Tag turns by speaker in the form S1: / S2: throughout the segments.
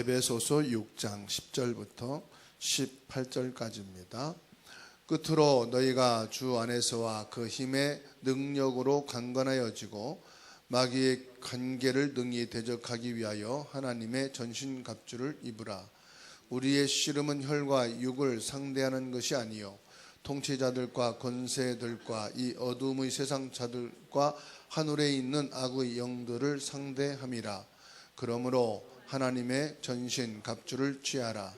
S1: 에베소서 6장 10절부터 18절까지입니다. 끝으로 너희가 주 안에서와 그 힘의 능력으로 강건하여지고 마귀의 관계를 능히 대적하기 위하여 하나님의 전신갑주를 입으라. 우리의 씨름은 혈과 육을 상대하는 것이 아니요 통치자들과 권세들과 이 어둠의 세상 자들과 하늘에 있는 악의 영들을 상대함이라. 그러므로 하나님의 전신 갑주를 취하라.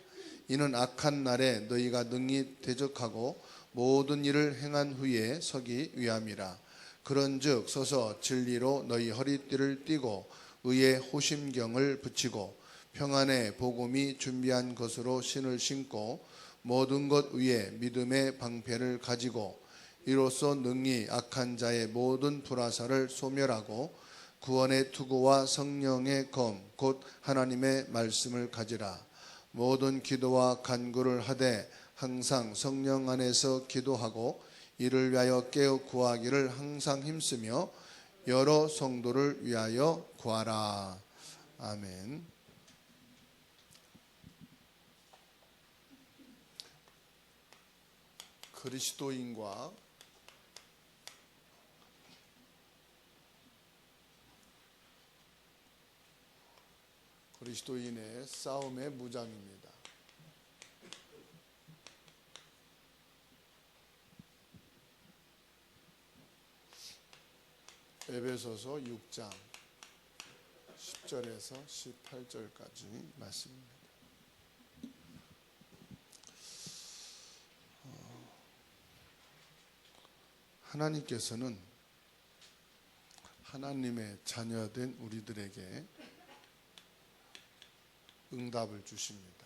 S1: 이는 악한 날에 너희가 능히 대적하고 모든 일을 행한 후에 서기 위함이라. 그런즉 서서 진리로 너희 허리띠를 띠고 의의 호심경을 붙이고 평안의 복음이 준비한 것으로 신을 신고 모든 것 위에 믿음의 방패를 가지고 이로써 능히 악한 자의 모든 불화살을 소멸하고 구원의 투구와 성령의 검 곧 하나님의 말씀을 가지라. 모든 기도와 간구를 하되 항상 성령 안에서 기도하고 이를 위하여 깨어 구하기를 항상 힘쓰며 여러 성도를 위하여 구하라. 아멘. 그리스도인과 그리스도인의 싸움의 무장입니다. 에베소서 6장 10절에서 18절까지 말씀입니다. 하나님께서는 하나님의 자녀된 우리들에게 응답을 주십니다.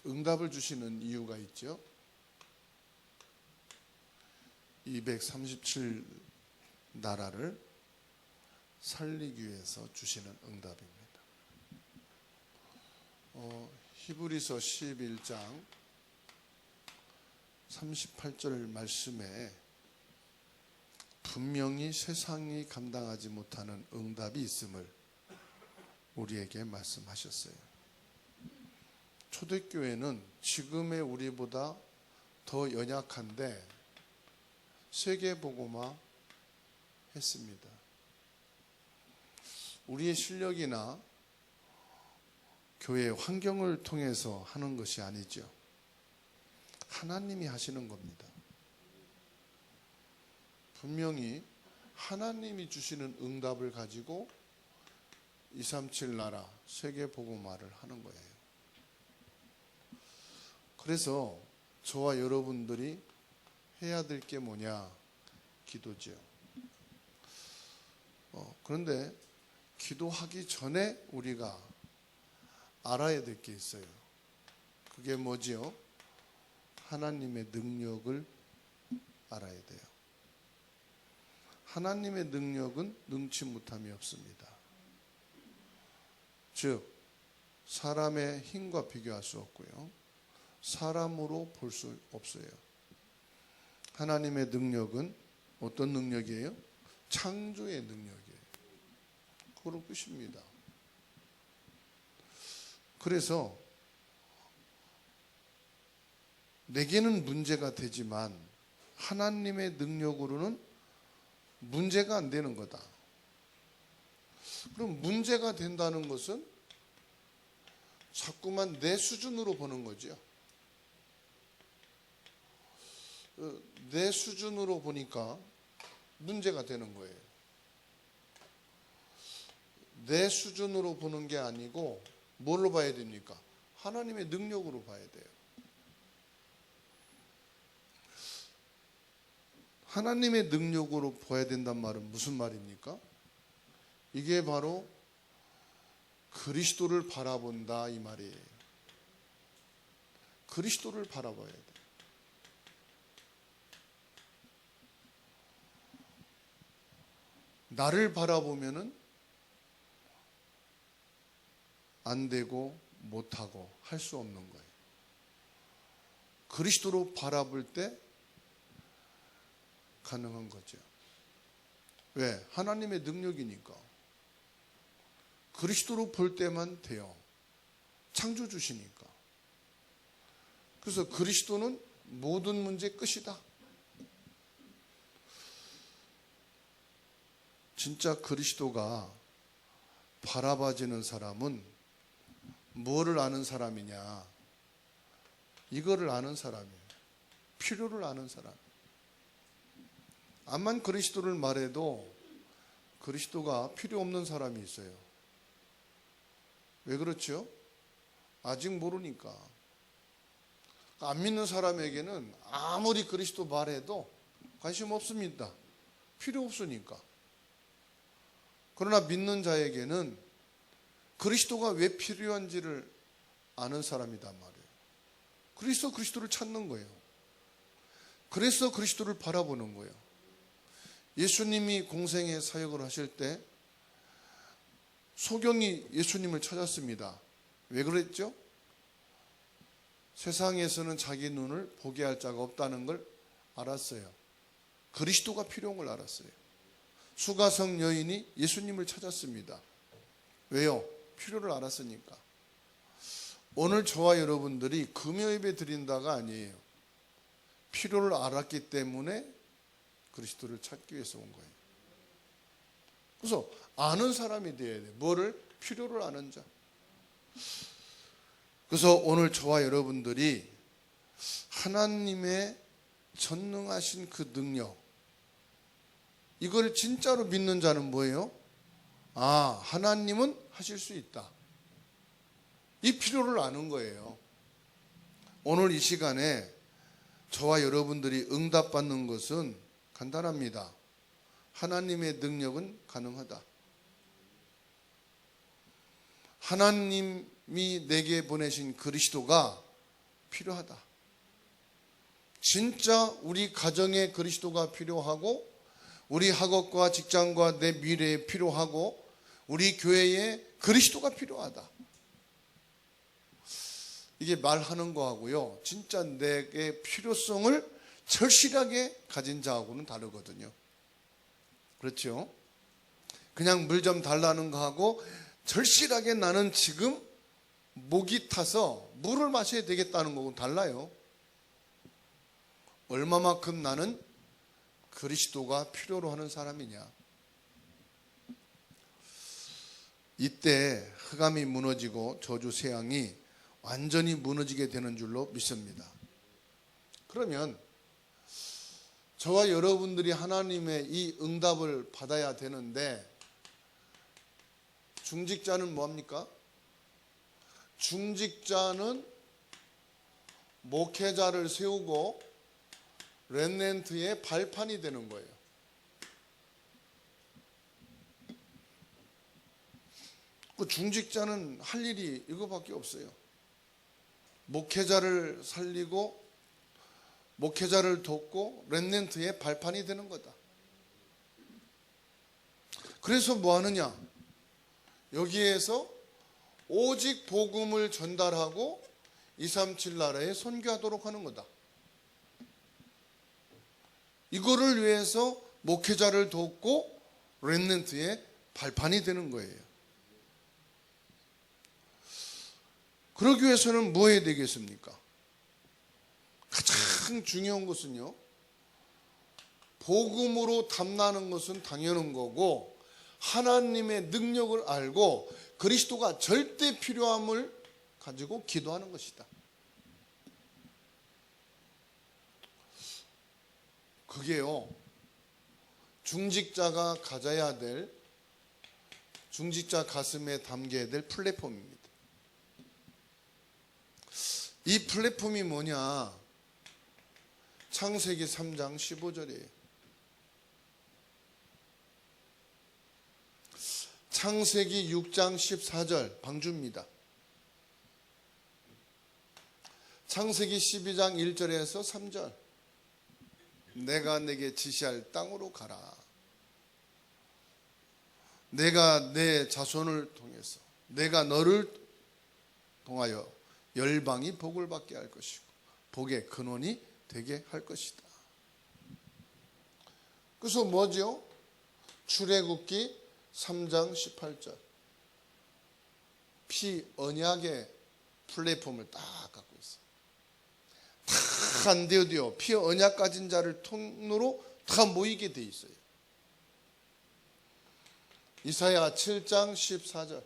S1: 응답을 주시는 이유가 있죠. 237 나라를 살리기 위해서 주시는 응답입니다. 히브리서 11장 38절 말씀에 분명히 세상이 감당하지 못하는 응답이 있음을 우리에게 말씀하셨어요. 초대교회는 지금의 우리보다 더 연약한데 세계복음화 했습니다. 우리의 실력이나 교회의 환경을 통해서 하는 것이 아니죠. 하나님이 하시는 겁니다. 분명히 하나님이 주시는 응답을 가지고 237 나라 세계복음화를 하는 거예요. 그래서 저와 여러분들이 해야 될 게 뭐냐? 기도죠. 그런데 기도하기 전에 우리가 알아야 될 게 있어요. 그게 뭐지요? 하나님의 능력을 알아야 돼요. 하나님의 능력은 능치 못함이 없습니다. 즉 사람의 힘과 비교할 수 없고요. 사람으로 볼 수 없어요. 하나님의 능력은 어떤 능력이에요? 창조의 능력이에요. 그런 뜻입니다. 그래서 내게는 문제가 되지만 하나님의 능력으로는 문제가 안 되는 거다. 그럼 문제가 된다는 것은 자꾸만 내 수준으로 보는 거죠. 내 수준으로 보니까 문제가 되는 거예요. 내 수준으로 보는 게 아니고 뭘로 봐야 됩니까? 하나님의 능력으로 봐야 돼요. 하나님의 능력으로 봐야 된단 말은 무슨 말입니까? 이게 바로 그리스도를 바라본다 이 말이에요. 그리스도를 바라봐야 돼. 나를 바라보면은 안 되고 못하고 할 수 없는 거예요. 그리스도로 바라볼 때 가능한 거죠. 왜? 하나님의 능력이니까. 그리스도로 볼 때만 돼요. 창조주시니까. 그래서 그리스도는 모든 문제 끝이다. 진짜 그리스도가 바라봐지는 사람은 뭐를 아는 사람이냐? 이거를 아는 사람이에요. 필요를 아는 사람. 암만 그리스도를 말해도 그리스도가 필요 없는 사람이 있어요. 왜 그렇죠? 아직 모르니까. 안 믿는 사람에게는 아무리 그리스도 말해도 관심 없습니다. 필요 없으니까. 그러나 믿는 자에게는 그리스도가 왜 필요한지를 아는 사람이단 말이에요. 그래서 그리스도를 찾는 거예요. 그래서 그리스도를 바라보는 거예요. 예수님이 공생의 사역을 하실 때 소경이 예수님을 찾았습니다. 왜 그랬죠? 세상에서는 자기 눈을 보게 할 자가 없다는 걸 알았어요. 그리스도가 필요한 걸 알았어요. 수가성 여인이 예수님을 찾았습니다. 왜요? 필요를 알았으니까. 오늘 저와 여러분들이 금요예배 드린다가 아니에요. 필요를 알았기 때문에 그리스도를 찾기 위해서 온 거예요. 그래서 아는 사람이 되어야 돼요. 뭐를? 필요를 아는 자. 그래서 오늘 저와 여러분들이 하나님의 전능하신 그 능력, 이걸 진짜로 믿는 자는 뭐예요? 아, 하나님은 하실 수 있다. 이 필요를 아는 거예요. 오늘 이 시간에 저와 여러분들이 응답받는 것은 간단합니다. 하나님의 능력은 가능하다. 하나님이 내게 보내신 그리스도가 필요하다. 진짜 우리 가정에 그리스도가 필요하고, 우리 학업과 직장과 내 미래에 필요하고, 우리 교회에 그리스도가 필요하다. 이게 말하는 거하고요, 진짜 내게 필요성을 절실하게 가진 자하고는 다르거든요. 그렇죠? 그냥 물 좀 달라는 거하고 절실하게 나는 지금 목이 타서 물을 마셔야 되겠다는 거하고는 달라요. 얼마만큼 나는 그리스도가 필요로 하는 사람이냐. 이때 흑암이 무너지고 저주 세상이 완전히 무너지게 되는 줄로 믿습니다. 그러면 저와 여러분들이 하나님의 이 응답을 받아야 되는데, 중직자는 뭐합니까? 중직자는 목회자를 세우고 렘넌트의 발판이 되는 거예요. 그 중직자는 할 일이 이거밖에 없어요. 목회자를 살리고 목회자를 돕고 렘넌트의 발판이 되는 거다. 그래서 뭐 하느냐? 여기에서 오직 복음을 전달하고 237 나라에 선교하도록 하는 거다. 이거를 위해서 목회자를 돕고 렘넌트의 발판이 되는 거예요. 그러기 위해서는 뭐 해야 되겠습니까? 가장 중요한 것은요, 복음으로 탐나는 것은 당연한 거고, 하나님의 능력을 알고 그리스도가 절대 필요함을 가지고 기도하는 것이다. 그게요, 중직자가 가져야 될, 중직자 가슴에 담겨야 될 플랫폼입니다. 이 플랫폼이 뭐냐? 창세기 3장 15절이에요. 창세기 6장 14절 방주입니다. 창세기 12장 1절에서 3절. 내가 내게 지시할 땅으로 가라. 내가 내 자손을 통해서, 내가 너를 통하여 열방이 복을 받게 할 것이고 복의 근원이 되게 할 것이다. 그래서 뭐죠? 출애굽기 3장 18절. 피 언약의 플랫폼을 딱 갖고 있어요. 다 안 되어도요, 피 언약 가진 자를 통로로 다 모이게 돼 있어요. 이사야 7장 14절.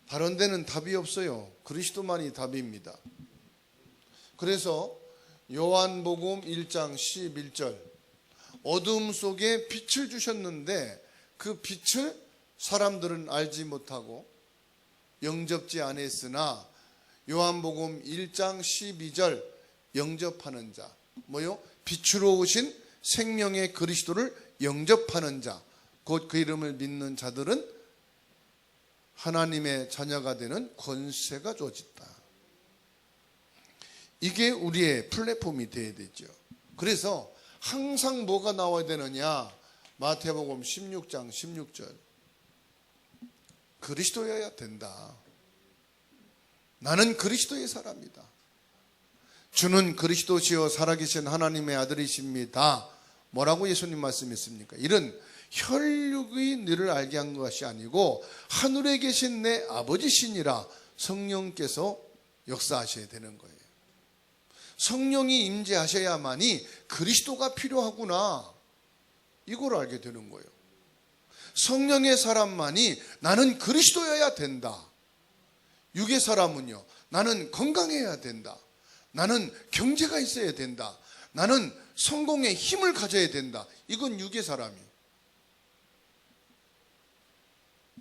S1: 다른 데는 답이 없어요. 그리스도만이 답입니다. 그래서 요한복음 1장 11절, 어둠 속에 빛을 주셨는데 그 빛을 사람들은 알지 못하고 영접지 않았으나, 요한복음 1장 12절, 영접하는 자, 뭐요? 빛으로 오신 생명의 그리스도를 영접하는 자, 곧 그 이름을 믿는 자들은 하나님의 자녀가 되는 권세가 주어졌다. 이게 우리의 플랫폼이 되어야 되죠. 그래서 항상 뭐가 나와야 되느냐? 마태복음 16장 16절, 그리스도여야 된다. 나는 그리스도의 사람이다. 주는 그리스도시요 살아계신 하나님의 아들이십니다. 뭐라고 예수님 말씀했습니까? 이런 혈육의 너를 알게 한 것이 아니고 하늘에 계신 내 아버지시니라. 성령께서 역사하셔야 되는 거예요. 성령이 임재하셔야만이 그리스도가 필요하구나, 이걸 알게 되는 거예요. 성령의 사람만이 나는 그리스도여야 된다. 육의 사람은요, 나는 건강해야 된다. 나는 경제가 있어야 된다. 나는 성공의 힘을 가져야 된다. 이건 육의 사람이에요.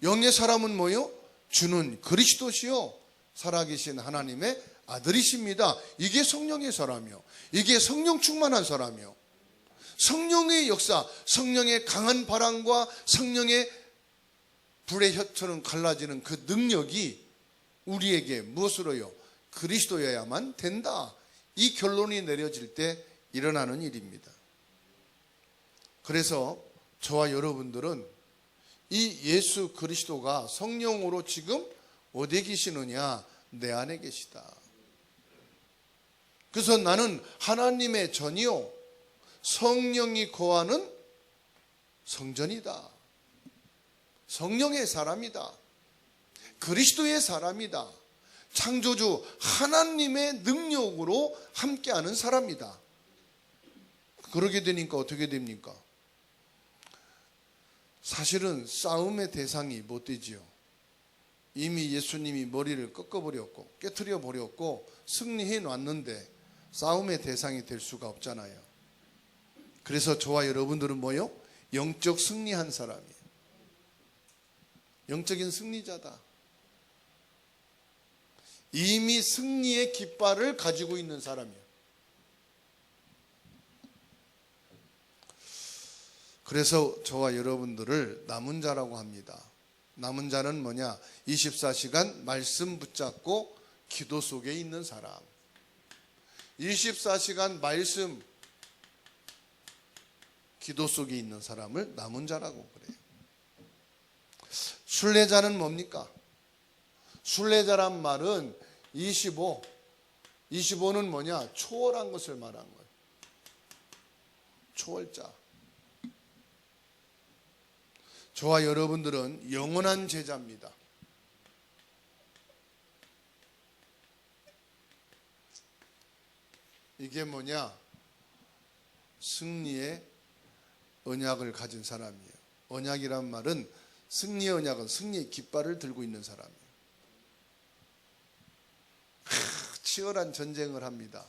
S1: 영의 사람은 뭐요? 주는 그리스도시요 살아계신 하나님의 아들이십니다. 이게 성령의 사람이요, 이게 성령 충만한 사람이요. 성령의 역사, 성령의 강한 바람과 성령의 불의 혀처럼 갈라지는 그 능력이 우리에게 무엇으로요? 그리스도여야만 된다. 이 결론이 내려질 때 일어나는 일입니다. 그래서 저와 여러분들은 이 예수 그리스도가 성령으로 지금 어디에 계시느냐? 내 안에 계시다. 그래서 나는 하나님의 전이요 성령이 거하는 성전이다. 성령의 사람이다. 그리스도의 사람이다. 창조주 하나님의 능력으로 함께하는 사람이다. 그러게 되니까 어떻게 됩니까? 사실은 싸움의 대상이 못 되지요. 이미 예수님이 머리를 꺾어버렸고 깨트려 버렸고 승리해 놨는데 싸움의 대상이 될 수가 없잖아요. 그래서 저와 여러분들은 뭐요? 영적 승리한 사람이에요. 영적인 승리자다. 이미 승리의 깃발을 가지고 있는 사람이에요. 그래서 저와 여러분들을 남은 자라고 합니다. 남은 자는 뭐냐? 24시간 말씀 붙잡고 기도 속에 있는 사람. 24시간 말씀 기도 속에 있는 사람을 남은 자라고 그래요. 순례자는 뭡니까? 순례자란 말은 25는 뭐냐? 초월한 것을 말한 거예요. 초월자. 저와 여러분들은 영원한 제자입니다. 이게 뭐냐? 승리의 언약을 가진 사람이에요. 언약이란 말은 승리의 언약은 승리의 깃발을 들고 있는 사람이에요. 치열한 전쟁을 합니다.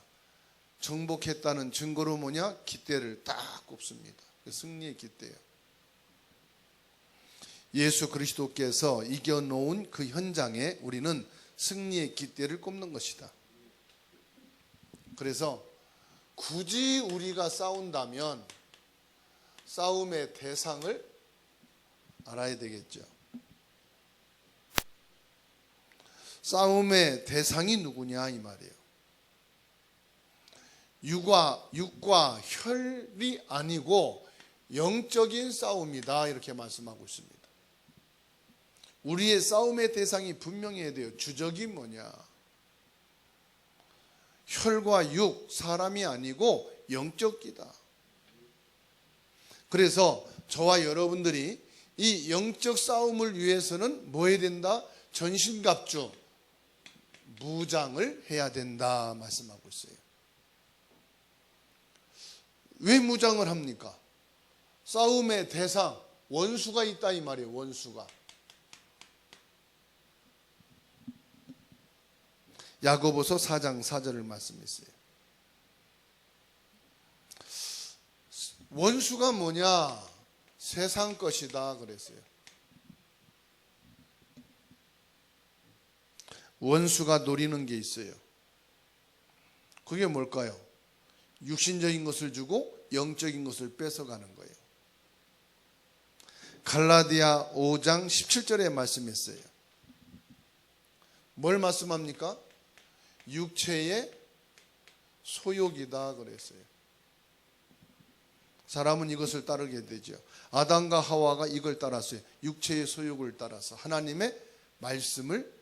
S1: 정복했다는 증거로 뭐냐? 깃대를 딱 꼽습니다. 승리의 깃대예요. 예수 그리스도께서 이겨놓은 그 현장에 우리는 승리의 깃대를 꼽는 것이다. 그래서 굳이 우리가 싸운다면 싸움의 대상을 알아야 되겠죠. 싸움의 대상이 누구냐 이 말이에요. 육과 혈이 아니고 영적인 싸움이다 이렇게 말씀하고 있습니다. 우리의 싸움의 대상이 분명해야 돼요. 주적이 뭐냐? 혈과 육, 사람이 아니고 영적이다. 그래서 저와 여러분들이 이 영적 싸움을 위해서는 뭐 해야 된다? 전신갑주 무장을 해야 된다 말씀하고 있어요. 왜 무장을 합니까? 싸움의 대상 원수가 있다 이 말이에요. 원수가. 야고보서 4장 4절을 말씀했어요. 원수가 뭐냐? 세상 것이다 그랬어요. 원수가 노리는 게 있어요. 그게 뭘까요? 육신적인 것을 주고 영적인 것을 뺏어가는 거예요. 갈라디아 5장 17절에 말씀했어요. 뭘 말씀합니까? 육체의 소욕이다 그랬어요. 사람은 이것을 따르게 되죠. 아담과 하와가 이걸 따랐어요. 육체의 소욕을 따라서 하나님의 말씀을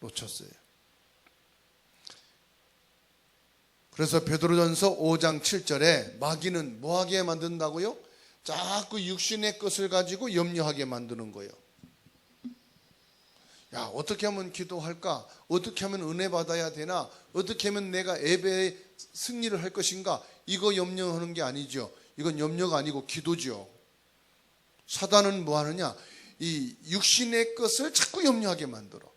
S1: 놓쳤어요. 그래서 베드로전서 5장 7절에 마귀는 뭐하게 만든다고요? 자꾸 육신의 것을 가지고 염려하게 만드는 거예요. 야, 어떻게 하면 기도할까? 어떻게 하면 은혜 받아야 되나? 어떻게 하면 내가 예배에 승리를 할 것인가? 이거 염려하는 게 아니죠. 이건 염려가 아니고 기도죠. 사단은 뭐 하느냐? 이 육신의 것을 자꾸 염려하게 만들어.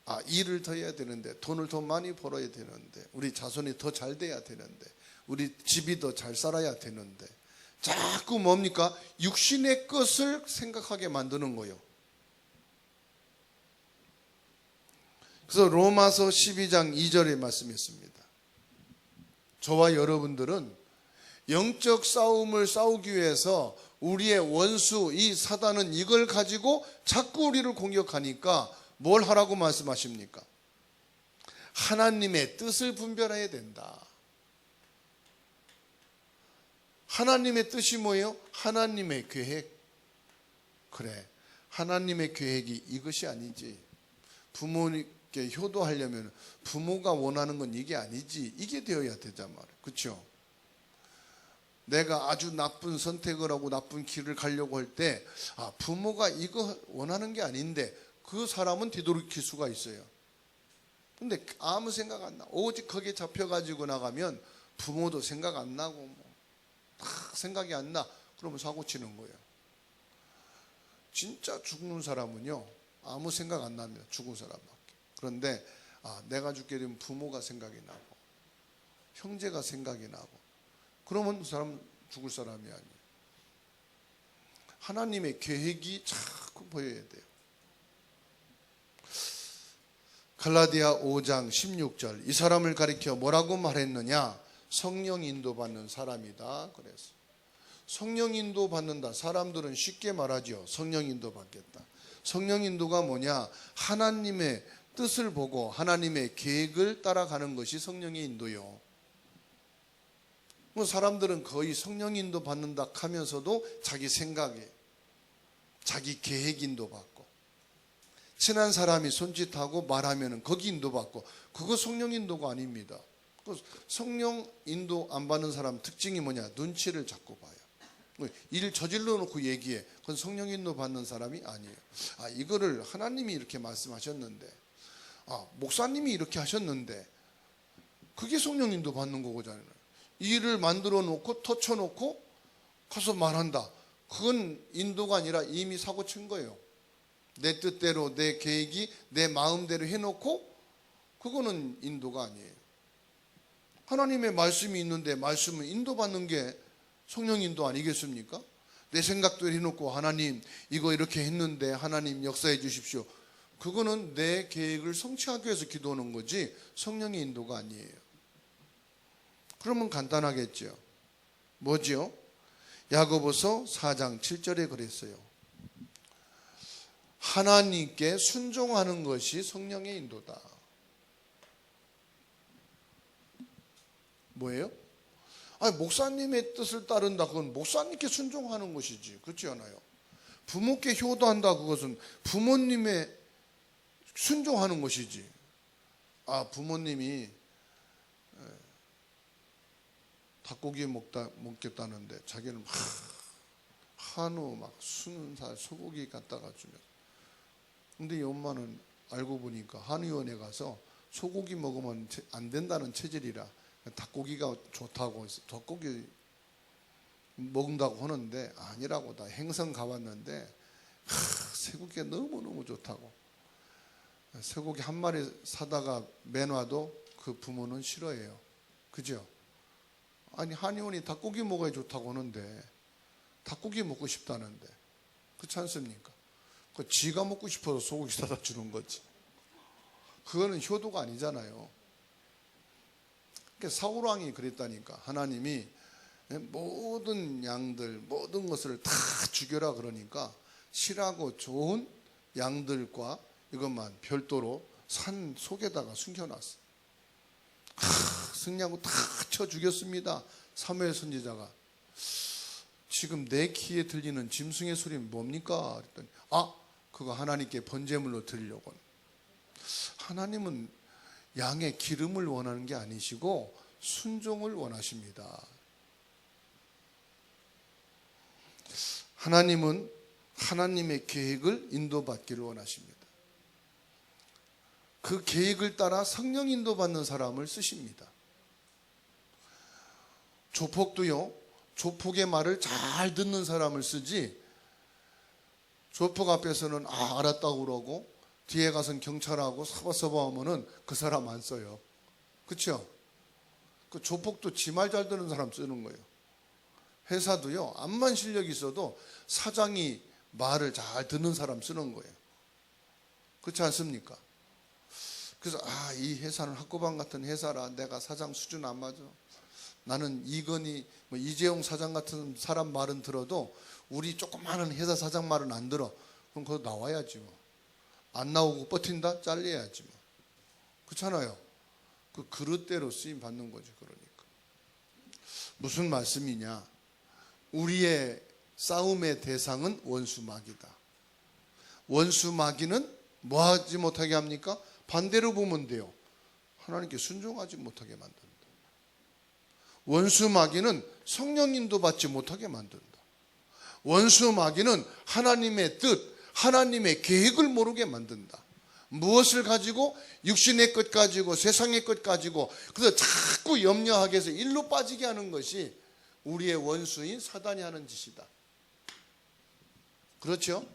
S1: 아, 일을 더 해야 되는데, 돈을 더 많이 벌어야 되는데, 우리 자손이 더 잘 돼야 되는데, 우리 집이 더 잘 살아야 되는데, 자꾸 뭡니까? 육신의 것을 생각하게 만드는 거예요. 그래서 로마서 12장 2절에 말씀했습니다. 저와 여러분들은 영적 싸움을 싸우기 위해서 우리의 원수 이 사단은 이걸 가지고 자꾸 우리를 공격하니까 뭘 하라고 말씀하십니까? 하나님의 뜻을 분별해야 된다. 하나님의 뜻이 뭐예요? 하나님의 계획. 그래, 하나님의 계획이 이것이 아니지. 부모님께 효도하려면 부모가 원하는 건 이게 아니지. 이게 되어야 되잖아 말이에요. 그렇죠? 내가 아주 나쁜 선택을 하고 나쁜 길을 가려고 할 때 부모가 이거 원하는 게 아닌데 그 사람은 뒤돌이킬 수가 있어요. 근데 아무 생각 안 나. 오직 거기에 잡혀가지고 나가면 부모도 생각 안 나고 생각이 안 나. 그러면 사고 치는 거예요. 진짜 죽는 사람은요 아무 생각 안 납니다. 죽은 사람밖에. 그런데 내가 죽게 되면 부모가 생각이 나고 형제가 생각이 나고 그러면 그 사람 죽을 사람이 아니에요. 하나님의 계획이 자꾸 보여야 돼요. 갈라디아 5장 16절 이 사람을 가리켜 뭐라고 말했느냐? 성령 인도받는 사람이다 그랬어요. 성령 인도 받는다. 사람들은 쉽게 말하죠. 성령 인도 받겠다. 성령 인도가 뭐냐? 하나님의 뜻을 보고 하나님의 계획을 따라가는 것이 성령의 인도요. 사람들은 거의 성령 인도 받는다 하면서도 자기 생각에 자기 계획 인도 받고 친한 사람이 손짓하고 말하면 거기 인도 받고 그거 성령 인도가 아닙니다. 성령 인도 안 받는 사람 특징이 뭐냐? 눈치를 자꾸 봐요. 일 저질러 놓고 얘기해. 그건 성령 인도 받는 사람이 아니에요. 이거를 하나님이 이렇게 말씀하셨는데 목사님이 이렇게 하셨는데 그게 성령 인도 받는 거잖아요. 일을 만들어 놓고 터쳐 놓고 가서 말한다. 그건 인도가 아니라 이미 사고 친 거예요. 내 뜻대로 내 계획이 내 마음대로 해놓고 그거는 인도가 아니에요. 하나님의 말씀이 있는데 말씀을 인도받는 게 성령 인도 아니겠습니까? 내 생각대로 해놓고 하나님 이거 이렇게 했는데 하나님 역사해 주십시오. 그거는 내 계획을 성취하기 위해서 기도하는 거지 성령의 인도가 아니에요. 그러면 간단하겠죠. 뭐죠? 야고보서 4장 7절에 그랬어요. 하나님께 순종하는 것이 성령의 인도다. 뭐예요? 목사님의 뜻을 따른다. 그건 목사님께 순종하는 것이지. 그렇지 않아요? 부모께 효도한다. 그것은 부모님의 순종하는 것이지. 부모님이 닭고기 먹겠다는데 자기는 한우 순살 소고기 갖다가 주면 근데 이 엄마는 알고 보니까 한의원에 가서 소고기 먹으면 안 된다는 체질이라 닭고기가 좋다고 해서 닭고기 먹는다고 하는데 아니라고. 다 행성 가봤는데 쇠고기가 너무너무 좋다고. 쇠고기 한 마리 사다가 매놔도 그 부모는 싫어해요. 그죠? 아니 한의원이 닭고기 먹어야 좋다고 하는데 닭고기 먹고 싶다는데 그렇지 않습니까? 그 지가 먹고 싶어서 소고기 사다 주는 거지. 그거는 효도가 아니잖아요. 그러니까 사울왕이 그랬다니까. 하나님이 모든 양들 모든 것을 다 죽여라 그러니까 실하고 좋은 양들과 이것만 별도로 산 속에다가 숨겨놨어. 승리하고 다 쳐 죽였습니다. 사무엘 선지자가. 지금 내 귀에 들리는 짐승의 소리는 뭡니까? 그랬더니 그거 하나님께 번제물로 드리려고. 하나님은 양의 기름을 원하는 게 아니시고 순종을 원하십니다. 하나님은 하나님의 계획을 인도받기를 원하십니다. 그 계획을 따라 성령 인도받는 사람을 쓰십니다. 조폭도요, 조폭의 말을 잘 듣는 사람을 쓰지, 조폭 앞에서는 알았다고 그러고 뒤에 가서는 경찰하고 서버서버 하면은 그 사람 안 써요. 그렇죠? 그 조폭도 지 말 잘 듣는 사람 쓰는 거예요. 회사도요, 암만 실력이 있어도 사장이 말을 잘 듣는 사람 쓰는 거예요. 그렇지 않습니까? 그래서 이 회사는 학고방 같은 회사라 내가 사장 수준 안 맞아. 나는 이건희, 이재용 사장 같은 사람 말은 들어도 우리 조그마한 회사 사장 말은 안 들어. 그럼 거기 나와야지 뭐. 안 나오고 버틴다? 잘려야지 뭐. 그렇잖아요. 그 그릇대로 쓰임 받는 거죠. 그러니까 무슨 말씀이냐? 우리의 싸움의 대상은 원수 마귀다. 원수 마귀는 뭐 하지 못하게 합니까? 반대로 보면 돼요. 하나님께 순종하지 못하게 만든다. 원수 마귀는 성령 인도받지 못하게 만든다. 원수 마귀는 하나님의 뜻, 하나님의 계획을 모르게 만든다. 무엇을 가지고? 육신의 것 가지고 세상의 것 가지고 그래서 자꾸 염려하게 해서 일로 빠지게 하는 것이 우리의 원수인 사단이 하는 짓이다. 그렇죠?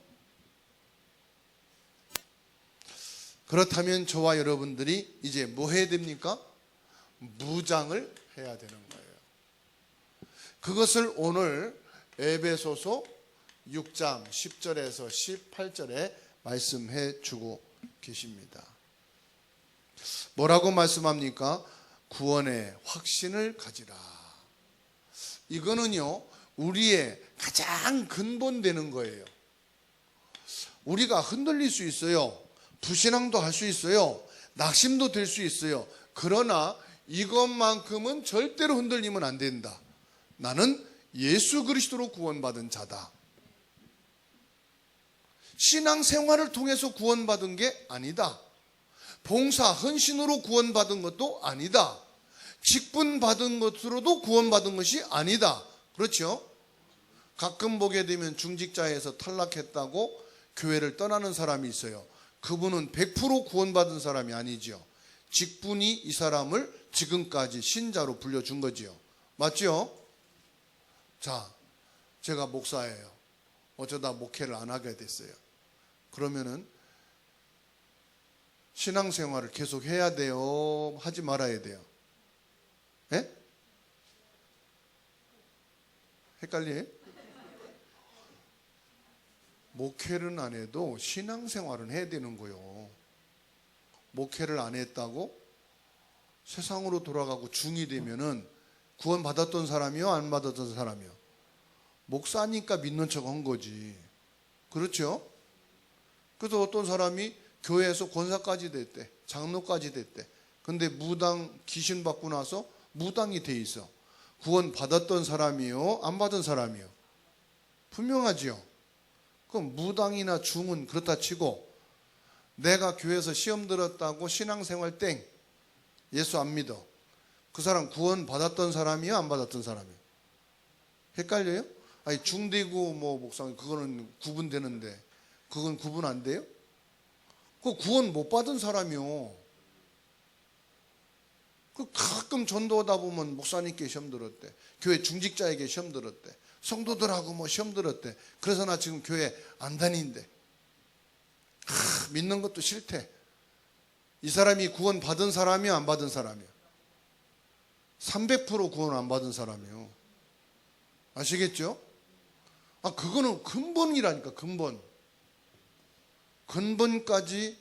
S1: 그렇다면 저와 여러분들이 이제 뭐 해야 됩니까? 무장을 해야 되는 거예요. 그것을 오늘 에베소서 6장 10절에서 18절에 말씀해 주고 계십니다. 뭐라고 말씀합니까? 구원의 확신을 가지라. 이거는요, 우리의 가장 근본되는 거예요. 우리가 흔들릴 수 있어요. 불신앙도 할 수 있어요. 낙심도 될 수 있어요. 그러나 이것만큼은 절대로 흔들리면 안 된다. 나는 예수 그리스도로 구원받은 자다. 신앙생활을 통해서 구원받은 게 아니다. 봉사, 헌신으로 구원받은 것도 아니다. 직분 받은 것으로도 구원받은 것이 아니다. 그렇죠? 가끔 보게 되면 중직자에서 탈락했다고 교회를 떠나는 사람이 있어요. 그분은 100% 구원받은 사람이 아니죠. 직분이 이 사람을 지금까지 신자로 불려준 거지요. 맞죠? 자, 제가 목사예요. 어쩌다 목회를 안 하게 됐어요. 그러면은 신앙생활을 계속 해야 돼요? 하지 말아야 돼요? 예? 헷갈려요? 목회는 안 해도 신앙생활은 해야 되는 거예요. 목회를 안 했다고 세상으로 돌아가고 중이 되면은 구원 받았던 사람이요? 안 받았던 사람이요? 목사니까 믿는 척 한 거지. 그렇죠? 그래서 어떤 사람이 교회에서 권사까지 됐대. 장로까지 됐대. 근데 무당 귀신 받고 나서 무당이 돼 있어. 구원 받았던 사람이요? 안 받은 사람이요? 분명하지요? 그럼 무당이나 중은 그렇다 치고 내가 교회에서 시험 들었다고 신앙생활 땡. 예수 안 믿어. 그 사람 구원 받았던 사람이요? 안 받았던 사람이요? 헷갈려요? 아니 중대고 뭐 목사 그거는 구분되는데 그건 구분 안 돼요? 그 구원 못 받은 사람이요. 그 가끔 전도하다 보면 목사님께 시험 들었대. 교회 중직자에게 시험 들었대. 성도들하고 뭐 시험 들었대. 그래서 나 지금 교회 안 다닌대. 믿는 것도 싫대. 이 사람이 구원 받은 사람이야, 안 받은 사람이야? 300% 구원 안 받은 사람이요. 아시겠죠? 그거는 근본이라니까, 근본. 근본까지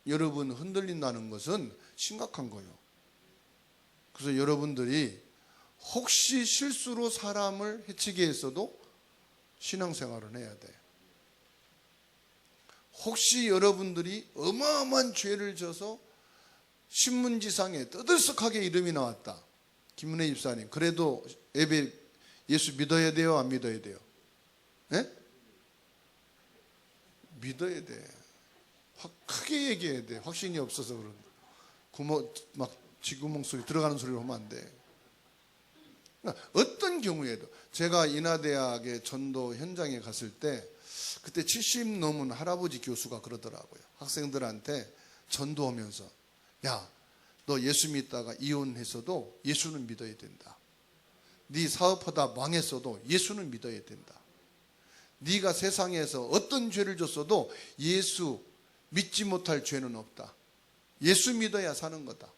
S1: 여러분 흔들린다는 것은 심각한 거예요. 그래서 여러분들이 혹시 실수로 사람을 해치게 했어도 신앙생활을 해야 돼. 혹시 여러분들이 어마어마한 죄를 져서 신문지상에 떠들썩하게 이름이 나왔다. 김은혜 집사님, 그래도 예배 예수 믿어야 돼요, 안 믿어야 돼요? 네? 믿어야 돼. 크게 얘기해야 돼. 확신이 없어서 그런다. 막 쥐구멍 소리 들어가는 소리를 하면 안 돼. 어떤 경우에도 제가 인하대학의 전도 현장에 갔을 때 그때 70 넘은 할아버지 교수가 그러더라고요. 학생들한테 전도하면서, 야, 너 예수 믿다가 이혼했어도 예수는 믿어야 된다. 네 사업하다 망했어도 예수는 믿어야 된다. 네가 세상에서 어떤 죄를 졌어도 예수 믿지 못할 죄는 없다. 예수 믿어야 사는 거다.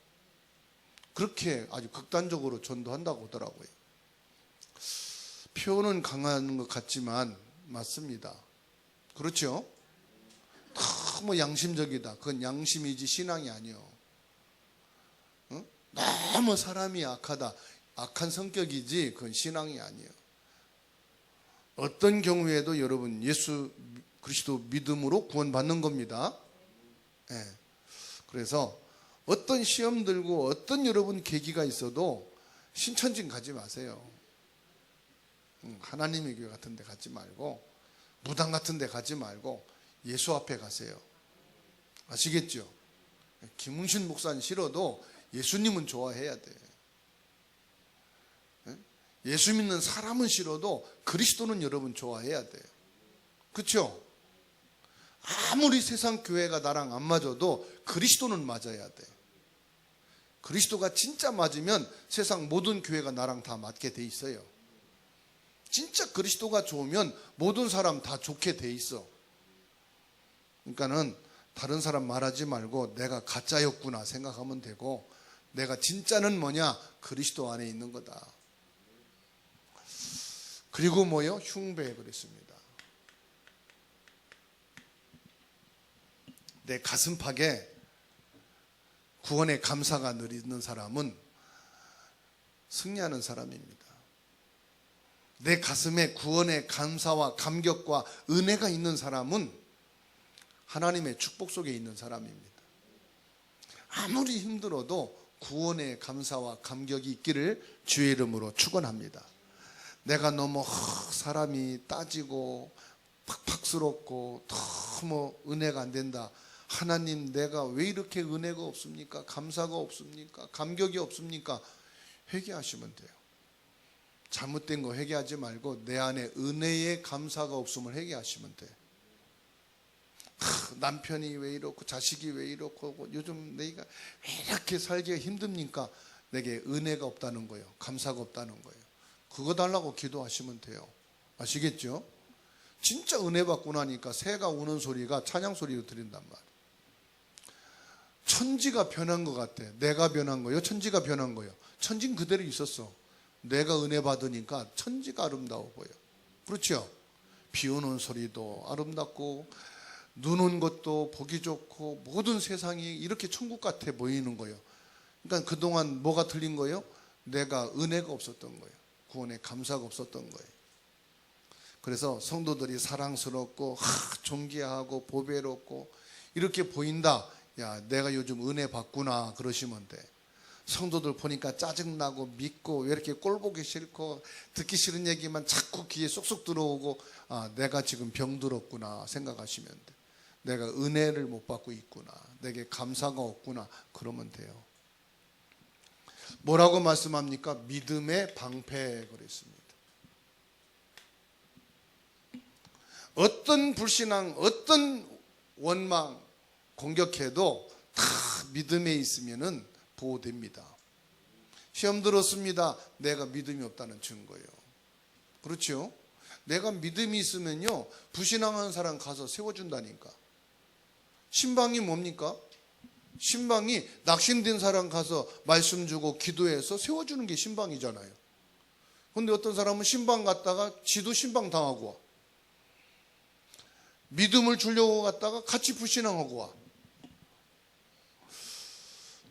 S1: 그렇게 아주 극단적으로 전도한다고 하더라고요. 표현은 강한 것 같지만 맞습니다. 그렇죠? 너무 양심적이다. 그건 양심이지 신앙이 아니요. 너무 사람이 악하다. 악한 성격이지 그건 신앙이 아니에요. 어떤 경우에도 여러분 예수 그리스도 믿음으로 구원받는 겁니다. 네. 그래서 어떤 시험 들고 어떤 여러분 계기가 있어도 신천진 가지 마세요. 하나님의 교회 같은 데 가지 말고 무당 같은 데 가지 말고 예수 앞에 가세요. 아시겠죠? 김웅신 목사는 싫어도 예수님은 좋아해야 돼. 예수 믿는 사람은 싫어도 그리스도는 여러분 좋아해야 돼요. 그렇죠? 아무리 세상 교회가 나랑 안 맞아도 그리스도는 맞아야 돼. 그리스도가 진짜 맞으면 세상 모든 교회가 나랑 다 맞게 돼 있어요. 진짜 그리스도가 좋으면 모든 사람 다 좋게 돼 있어. 그러니까는 다른 사람 말하지 말고 내가 가짜였구나 생각하면 되고, 내가 진짜는 뭐냐? 그리스도 안에 있는 거다. 그리고 뭐요? 흉배 그랬습니다. 내 가슴팍에 구원의 감사가 늘 있는 사람은 승리하는 사람입니다. 내 가슴에 구원의 감사와 감격과 은혜가 있는 사람은 하나님의 축복 속에 있는 사람입니다. 아무리 힘들어도 구원의 감사와 감격이 있기를 주의 이름으로 축원합니다. 내가 너무 사람이 따지고 팍팍스럽고 너무 은혜가 안 된다. 하나님, 내가 왜 이렇게 은혜가 없습니까? 감사가 없습니까? 감격이 없습니까? 회개하시면 돼요. 잘못된 거 회개하지 말고 내 안에 은혜의 감사가 없음을 회개하시면 돼요. 남편이 왜 이렇고 자식이 왜 이렇고 요즘 내가 왜 이렇게 살기가 힘듭니까? 내게 은혜가 없다는 거예요. 감사가 없다는 거예요. 그거 달라고 기도하시면 돼요. 아시겠죠? 진짜 은혜 받고 나니까 새가 우는 소리가 찬양 소리로 들린단 말이에요. 천지가 변한 것 같아. 내가 변한 거예요? 천지가 변한 거예요? 천지는 그대로 있었어. 내가 은혜 받으니까 천지가 아름다워 보여. 그렇죠? 비 오는 소리도 아름답고 눈 온 것도 보기 좋고 모든 세상이 이렇게 천국 같아 보이는 거예요. 그러니까 그동안 뭐가 틀린 거예요? 내가 은혜가 없었던 거예요. 구원의 감사가 없었던 거예요. 그래서 성도들이 사랑스럽고 존귀하고 보배롭고 이렇게 보인다. 야, 내가 요즘 은혜 받구나 그러시면 돼. 성도들 보니까 짜증나고 믿고 왜 이렇게 꼴보기 싫고 듣기 싫은 얘기만 자꾸 귀에 쏙쏙 들어오고, 내가 지금 병들었구나 생각하시면 돼. 내가 은혜를 못 받고 있구나, 내게 감사가 없구나, 그러면 돼요. 뭐라고 말씀합니까? 믿음의 방패 그랬습니다. 어떤 불신앙, 어떤 원망, 공격해도 다 믿음에 있으면은 보호됩니다. 시험 들었습니다. 내가 믿음이 없다는 증거예요. 그렇죠? 내가 믿음이 있으면요, 불신앙하는 사람 가서 세워준다니까. 신방이 뭡니까? 신방이 낙심된 사람 가서 말씀 주고 기도해서 세워주는 게 신방이잖아요. 근데 어떤 사람은 신방 갔다가 지도 신방 당하고 와. 믿음을 주려고 갔다가 같이 불신앙하고 와.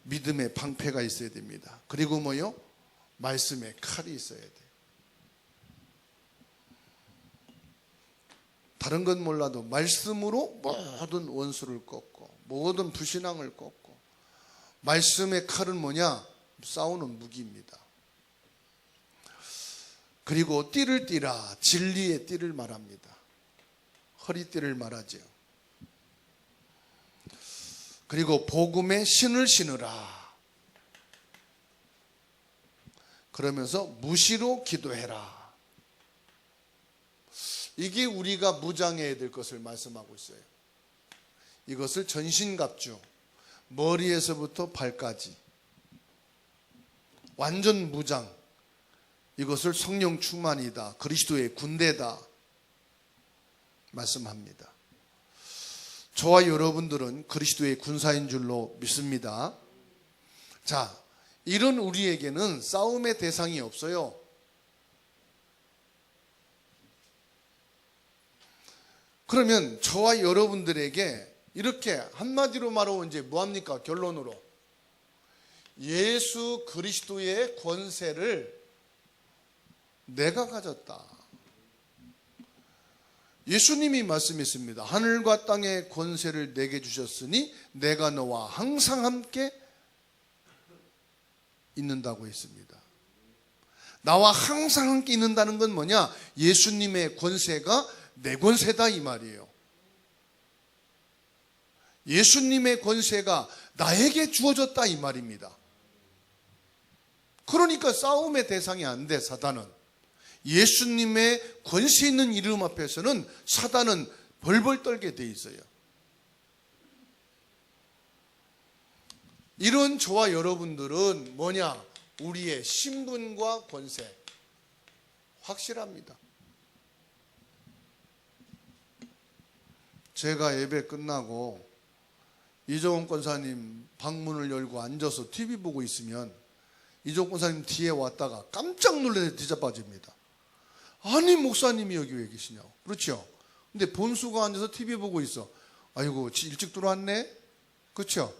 S1: 믿음의 방패가 있어야 됩니다. 그리고 뭐요? 말씀의 칼이 있어야 돼요. 다른 건 몰라도 말씀으로 모든 원수를 꺾고 모든 불신앙을 꺾고, 말씀의 칼은 뭐냐? 싸우는 무기입니다. 그리고 띠를 띠라, 진리의 띠를 말합니다. 허리띠를 말하죠. 그리고 복음의 신을 신으라. 그러면서 무시로 기도해라. 이게 우리가 무장해야 될 것을 말씀하고 있어요. 이것을 전신갑주, 머리에서부터 발까지 완전 무장, 이것을 성령 충만이다, 그리스도의 군대다 말씀합니다. 저와 여러분들은 그리스도의 군사인 줄로 믿습니다. 자, 이런 우리에게는 싸움의 대상이 없어요. 그러면 저와 여러분들에게 이렇게 한마디로 말하면 이제 뭐합니까? 결론으로 예수 그리스도의 권세를 내가 가졌다. 예수님이 말씀했습니다. 하늘과 땅의 권세를 내게 주셨으니 내가 너와 항상 함께 있는다고 했습니다. 나와 항상 함께 있는다는 건 뭐냐? 예수님의 권세가 내 권세다 이 말이에요. 예수님의 권세가 나에게 주어졌다 이 말입니다. 그러니까 싸움의 대상이 안 돼, 사단은. 예수님의 권세 있는 이름 앞에서는 사단은 벌벌 떨게 돼 있어요. 이런 저와 여러분들은 뭐냐? 우리의 신분과 권세 확실합니다. 제가 예배 끝나고 이종훈 권사님 방문을 열고 앉아서 TV 보고 있으면 이종훈 권사님 뒤에 왔다가 깜짝 놀라서 뒤자빠집니다. 아니 목사님이 여기 왜 계시냐고. 그렇죠? 근데 본수가 앉아서 TV 보고 있어. 아이고 일찍 들어왔네. 그렇죠?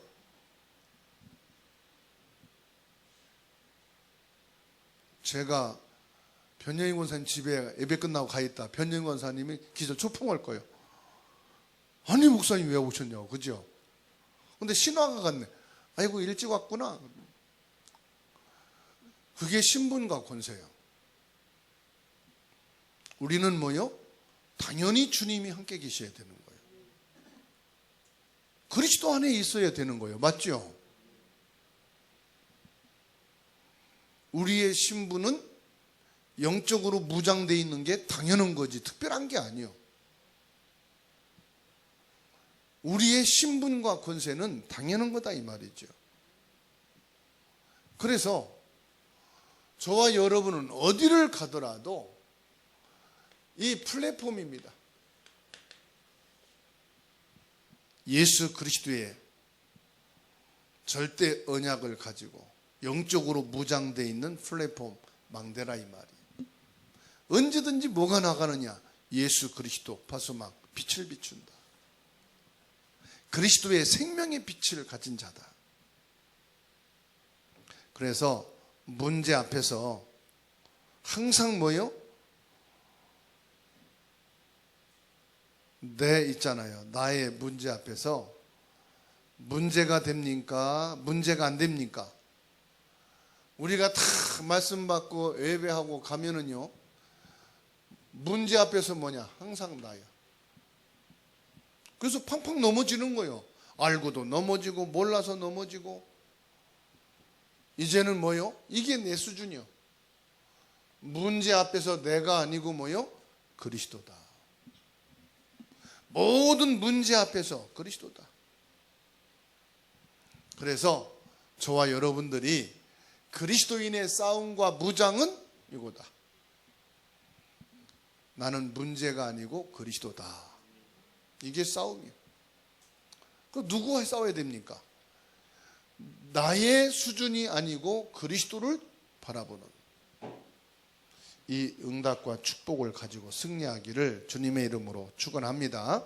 S1: 제가 변영인 권사님 집에 예배 끝나고 가 있다. 변영인 권사님이 기절 초풍할 거예요. 아니 목사님 왜 오셨냐고. 그죠? 근데 신화가 같네. 아이고 일찍 왔구나. 그게 신분과 권세예요. 우리는 뭐요? 당연히 주님이 함께 계셔야 되는 거예요. 그리스도 안에 있어야 되는 거예요. 맞죠? 우리의 신분은 영적으로 무장되어 있는 게 당연한 거지 특별한 게 아니에요. 우리의 신분과 권세는 당연한 거다 이 말이죠. 그래서 저와 여러분은 어디를 가더라도 이 플랫폼입니다. 예수 그리스도의 절대 언약을 가지고 영적으로 무장되어 있는 플랫폼 망대라 이 말이에요. 언제든지 뭐가 나가느냐? 예수 그리스도 파수망 빛을 비춘다. 그리스도의 생명의 빛을 가진 자다. 그래서 문제 앞에서 항상 뭐요? 있잖아요. 나의 문제 앞에서 문제가 됩니까? 문제가 안 됩니까? 우리가 다 말씀 받고 예배하고 가면은요, 문제 앞에서 뭐냐? 항상 나야. 그래서 팡팡 넘어지는 거예요. 알고도 넘어지고 몰라서 넘어지고. 이제는 뭐요? 이게 내 수준이요. 문제 앞에서 내가 아니고 뭐요? 그리스도다. 모든 문제 앞에서 그리스도다. 그래서 저와 여러분들이 그리스도인의 싸움과 무장은 이거다. 나는 문제가 아니고 그리스도다. 이게 싸움이에요. 그 누구와 싸워야 됩니까? 나의 수준이 아니고 그리스도를 바라보는 이 응답과 축복을 가지고 승리하기를 주님의 이름으로 축원합니다.